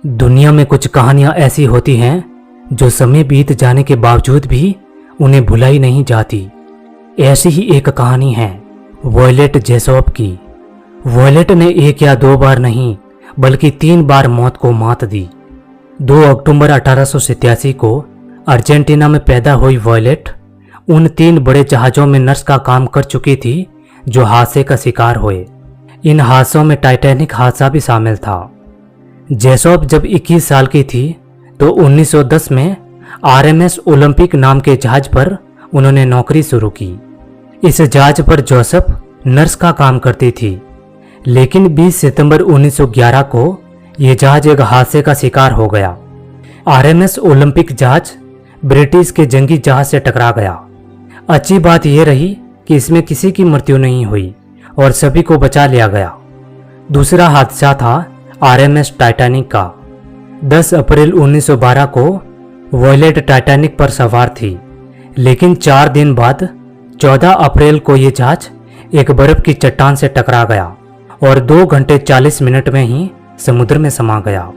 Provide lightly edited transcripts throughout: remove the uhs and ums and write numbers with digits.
दुनिया में कुछ कहानियां ऐसी होती हैं जो समय बीत जाने के बावजूद भी उन्हें भुलाई नहीं जाती। ऐसी ही एक कहानी है वॉयलेट जेसॉप की। वॉयलेट ने एक या दो बार नहीं बल्कि 3 बार मौत को मात दी। 2 अक्टूबर 1887 को अर्जेंटीना में पैदा हुई वॉयलेट उन 3 बड़े जहाज़ों में नर्स का काम कर चुकी थी जो हादसे का शिकार हुए। इन हादसों में टाइटैनिक हादसा भी शामिल था। जेसॉप जब 21 साल की थी तो 1910 में आरएमएस ओलंपिक नाम के जहाज पर उन्होंने नौकरी शुरू की। इस जहाज पर जोसेफ नर्स का काम करती थी, लेकिन 20 सितंबर 1911 को यह जहाज एक हादसे का शिकार हो गया। आरएमएस ओलंपिक जहाज ब्रिटिश के जंगी जहाज से टकरा गया। अच्छी बात यह रही कि इसमें किसी की मृत्यु नहीं हुई और सभी को बचा लिया गया। दूसरा हादसा था आरएमएस टाइटैनिक का। 10 अप्रैल 1912 को वॉयलेट टाइटैनिक पर सवार थी, लेकिन 4 दिन बाद 14 अप्रैल को यह जहाज एक बर्फ की चट्टान से टकरा गया और 2 घंटे 40 मिनट में ही समुद्र में समा गया।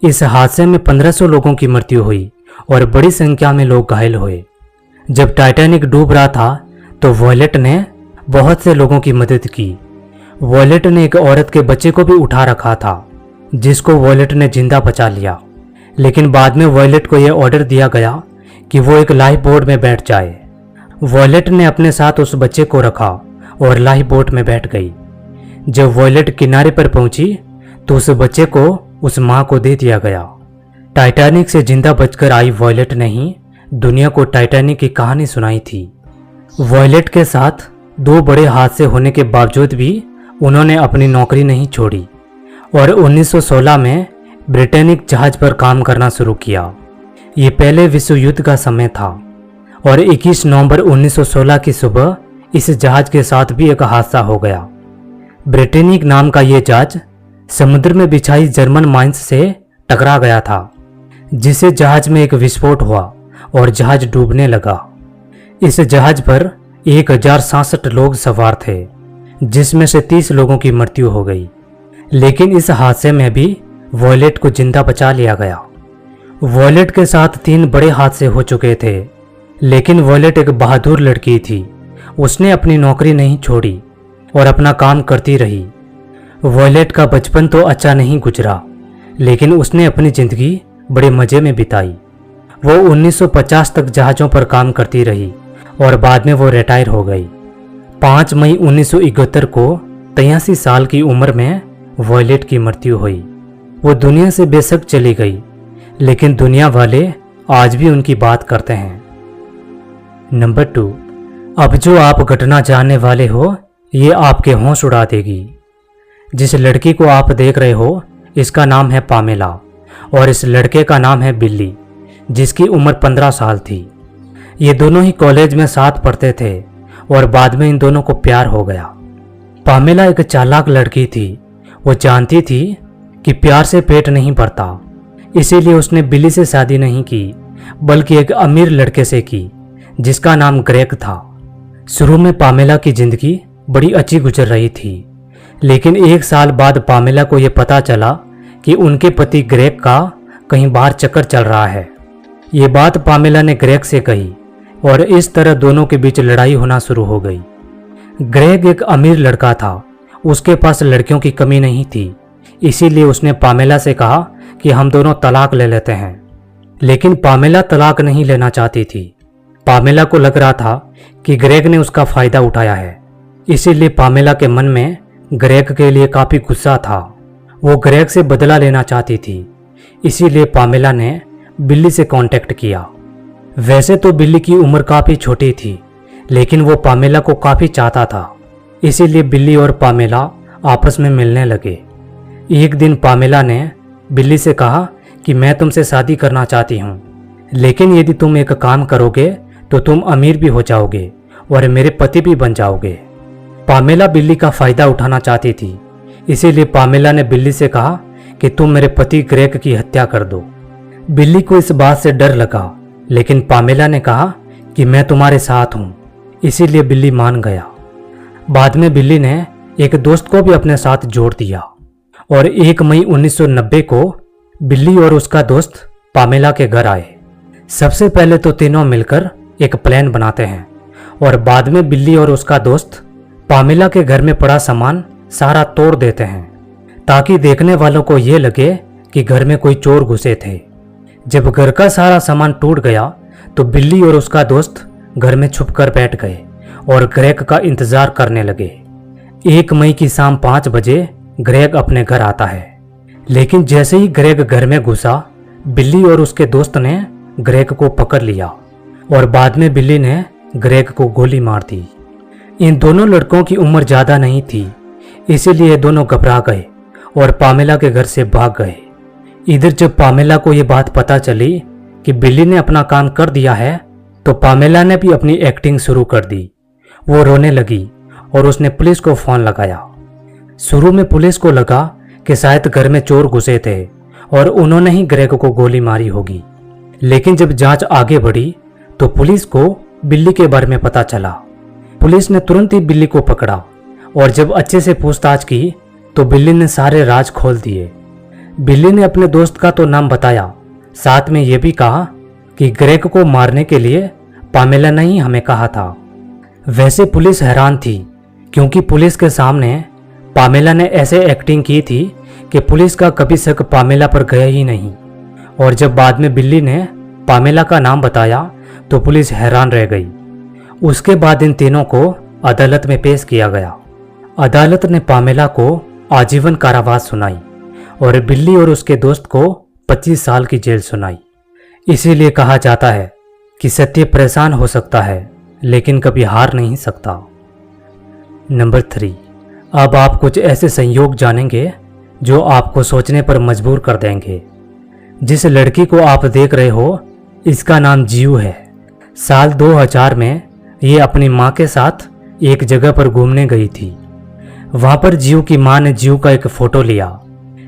इस हादसे में 1500 लोगों की मृत्यु हुई और बड़ी संख्या में लोग घायल हुए। जब टाइटैनिक डूब रहा था तो वॉयलेट ने बहुत से लोगों की मदद की। वॉयलेट ने एक औरत के बच्चे को भी उठा रखा था, जिसको वॉयलेट ने जिंदा बचा लिया। लेकिन बाद में वॉयलेट को यह ऑर्डर दिया गया कि वो एक लाइफ बोट में बैठ जाए। वॉयलेट ने अपने साथ उस बच्चे को रखा और लाइफ बोट में बैठ गई। जब वॉयलेट किनारे पर पहुंची तो उस बच्चे को उस मां को दे दिया गया। टाइटैनिक से जिंदा बचकर आई वॉयलेट ने ही दुनिया को टाइटैनिक की कहानी सुनाई थी। वॉयलेट के साथ 2 बड़े हादसे होने के बावजूद भी उन्होंने अपनी नौकरी नहीं छोड़ी और 1916 में ब्रिटेनिक जहाज पर काम करना शुरू किया। ये पहले विश्व युद्ध का समय था और 21 नवंबर 1916 की सुबह इस जहाज के साथ भी एक हादसा हो गया। ब्रिटेनिक नाम का ये जहाज समुद्र में बिछाई जर्मन माइंस से टकरा गया था, जिससे जहाज में एक विस्फोट हुआ और जहाज डूबने लगा। इस जहाज पर 1066 लोग सवार थे, जिसमें से 30 लोगों की मृत्यु हो गई। लेकिन इस हादसे में भी वॉयलेट को जिंदा बचा लिया गया। वॉयलेट के साथ 3 बड़े हादसे हो चुके थे, लेकिन वॉयलेट एक बहादुर लड़की थी। उसने अपनी नौकरी नहीं छोड़ी और अपना काम करती रही। वॉयलेट का बचपन तो अच्छा नहीं गुजरा, लेकिन उसने अपनी जिंदगी बड़े मजे में बिताई। वो 1950 तक जहाज़ों पर काम करती रही और बाद में वो रिटायर हो गई। 5 मई 1971 को 83 साल की उम्र में वॉयलेट की मृत्यु हुई। वो दुनिया से बेशक चली गई, लेकिन दुनिया वाले आज भी उनकी बात करते हैं। नंबर 2, अब जो आप घटना जानने वाले हो ये आपके होश उड़ा देगी। जिस लड़की को आप देख रहे हो इसका नाम है पामेला और इस लड़के का नाम है बिल्ली, जिसकी उम्र 15 साल थी। ये दोनों ही कॉलेज में साथ पढ़ते थे और बाद में इन दोनों को प्यार हो गया। पामेला एक चालाक लड़की थी। वो जानती थी कि प्यार से पेट नहीं भरता, इसीलिए उसने बिल्ली से शादी नहीं की बल्कि एक अमीर लड़के से की, जिसका नाम ग्रेग था। शुरू में पामेला की जिंदगी बड़ी अच्छी गुजर रही थी, लेकिन 1 साल बाद पामेला को यह पता चला कि उनके पति ग्रेग का कहीं बाहर चक्कर चल रहा है। ये बात पामेला ने ग्रेग से कही और इस तरह दोनों के बीच लड़ाई होना शुरू हो गई। ग्रेग एक अमीर लड़का था, उसके पास लड़कियों की कमी नहीं थी, इसीलिए उसने पामेला से कहा कि हम दोनों तलाक ले लेते हैं। लेकिन पामेला तलाक नहीं लेना चाहती थी। पामेला को लग रहा था कि ग्रेग ने उसका फायदा उठाया है, इसीलिए पामेला के मन में ग्रेग के लिए काफी गुस्सा था। वो ग्रेग से बदला लेना चाहती थी, इसीलिए पामेला ने बिल्ली से कांटेक्ट किया। वैसे तो बिल्ली की उम्र काफी छोटी थी, लेकिन वो पामेला को काफी चाहता था, इसीलिए बिल्ली और पामेला आपस में मिलने लगे। एक दिन पामेला ने बिल्ली से कहा कि मैं तुमसे शादी करना चाहती हूँ, लेकिन यदि तुम एक काम करोगे तो तुम अमीर भी हो जाओगे और मेरे पति भी बन जाओगे। पामेला बिल्ली का फायदा उठाना चाहती थी, इसीलिए पामेला ने बिल्ली से कहा कि तुम मेरे पति ग्रेग की हत्या कर दो। बिल्ली को इस बात से डर लगा, लेकिन पामेला ने कहा कि मैं तुम्हारे साथ हूँ, इसीलिए बिल्ली मान गया। बाद में बिल्ली ने एक दोस्त को भी अपने साथ जोड़ दिया और 1 मई 1990 को बिल्ली और उसका दोस्त पामेला के घर आए। सबसे पहले तो तीनों मिलकर एक प्लान बनाते हैं और बाद में बिल्ली और उसका दोस्त पामेला के घर में पड़ा सामान सारा तोड़ देते हैं ताकि देखने वालों को ये लगे कि घर में कोई चोर घुसे थे। जब घर का सारा सामान टूट गया तो बिल्ली और उसका दोस्त घर में छुप कर बैठ गए और ग्रेग का इंतजार करने लगे। 1 मई की शाम 5 बजे ग्रेग अपने घर आता है, लेकिन जैसे ही ग्रेग घर में घुसा बिल्ली और उसके दोस्त ने ग्रेग को पकड़ लिया और बाद में बिल्ली ने ग्रेग को गोली मार दी। इन दोनों लड़कों की उम्र ज्यादा नहीं थी, इसीलिए दोनों घबरा गए और पामेला के घर से भाग गए। इधर जब पामेला को यह बात पता चली कि बिल्ली ने अपना काम कर दिया है तो पामेला ने भी अपनी एक्टिंग शुरू कर दी। वो रोने लगी और उसने पुलिस को फोन लगाया। शुरू में पुलिस को लगा कि शायद घर में चोर घुसे थे और उन्होंने ही ग्रेग को गोली मारी होगी, लेकिन जब जांच आगे बढ़ी तो पुलिस को बिल्ली के बारे में पता चला। पुलिस ने तुरंत ही बिल्ली को पकड़ा और जब अच्छे से पूछताछ की तो बिल्ली ने सारे राज खोल दिए। बिल्ली ने अपने दोस्त का तो नाम बताया, साथ में यह भी कहा कि ग्रेग को मारने के लिए पामेला ने ही हमें कहा था। वैसे पुलिस हैरान थी क्योंकि पुलिस के सामने पामेला ने ऐसे एक्टिंग की थी कि पुलिस का कभी शक पामेला पर गया ही नहीं। और जब बाद में बिल्ली ने पामेला का नाम बताया तो पुलिस हैरान रह गई। उसके बाद इन तीनों को अदालत में पेश किया गया। अदालत ने पामेला को आजीवन कारावास सुनाई और बिल्ली और उसके दोस्त को 25 साल की जेल सुनाई। इसीलिए कहा जाता है कि सत्य परेशान हो सकता है लेकिन कभी हार नहीं सकता। नंबर 3, अब आप कुछ ऐसे संयोग जानेंगे जो आपको सोचने पर मजबूर कर देंगे। जिस लड़की को आप देख रहे हो इसका नाम जीव है। साल 2000 में ये अपनी माँ के साथ एक जगह पर घूमने गई थी। वहां पर जीव की माँ ने जीव का एक फोटो लिया,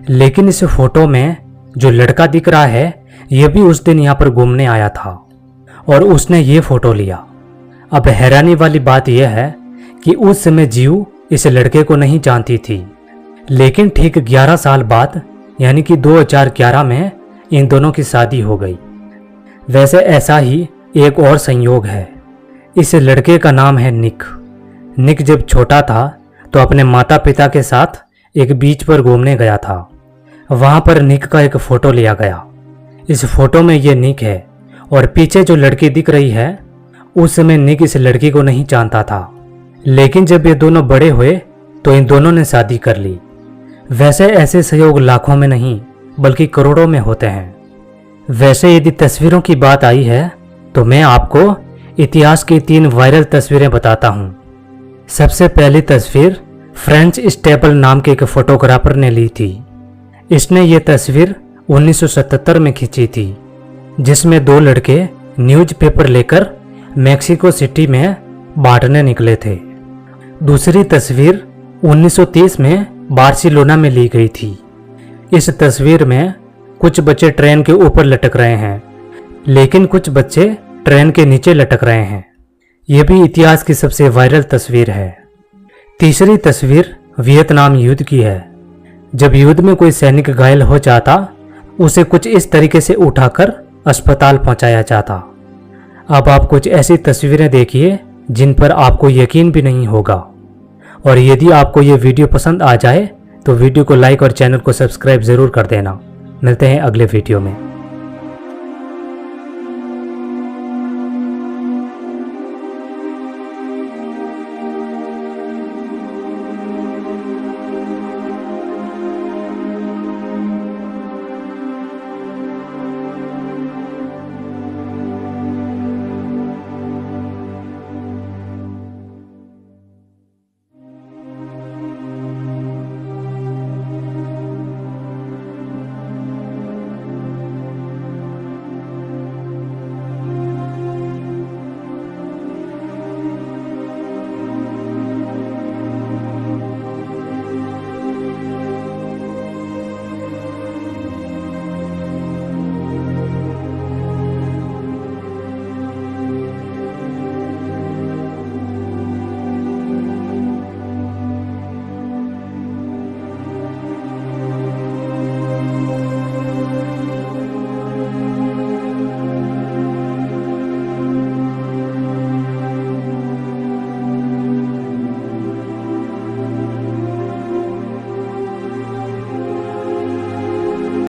लेकिन इस फोटो में जो लड़का दिख रहा है यह भी उस दिन यहाँ पर घूमने आया था और उसने ये फोटो लिया। अब हैरानी वाली बात यह है कि उस समय जीव इस लड़के को नहीं जानती थी, लेकिन ठीक 11 साल बाद यानी कि 2011 में इन दोनों की शादी हो गई। वैसे ऐसा ही एक और संयोग है। इस लड़के का नाम है निक। निक जब छोटा था तो अपने माता पिता के साथ एक बीच पर घूमने गया था। वहां पर निक का एक फोटो लिया गया। इस फोटो में ये निक है और पीछे जो लड़की दिख रही है उस समय निक इस लड़की को नहीं जानता था, लेकिन जब ये दोनों बड़े हुए तो इन दोनों ने शादी कर ली। वैसे ऐसे संयोग लाखों में नहीं बल्कि करोड़ों में होते हैं। वैसे यदि तस्वीरों की बात आई है तो मैं आपको इतिहास की 3 वायरल तस्वीरें बताता हूं। सबसे पहली तस्वीर फ्रेंच स्टेपल नाम के एक फोटोग्राफर ने ली थी। इसने ये तस्वीर 1977 में खींची थी, जिसमें 2 लड़के न्यूज़पेपर लेकर मेक्सिको सिटी में बांटने निकले थे। दूसरी तस्वीर 1930 में बार्सिलोना में ली गई थी। इस तस्वीर में कुछ बच्चे ट्रेन के ऊपर लटक रहे हैं, लेकिन कुछ बच्चे ट्रेन के नीचे लटक रहे हैं। यह भी इतिहास की सबसे वायरल तस्वीर है। तीसरी तस्वीर वियतनाम युद्ध की है। जब युद्ध में कोई सैनिक घायल हो जाता उसे कुछ इस तरीके से उठाकर अस्पताल पहुंचाया जाता। अब आप कुछ ऐसी तस्वीरें देखिए जिन पर आपको यकीन भी नहीं होगा। और यदि आपको ये वीडियो पसंद आ जाए तो वीडियो को लाइक और चैनल को सब्सक्राइब जरूर कर देना। मिलते हैं अगले वीडियो में।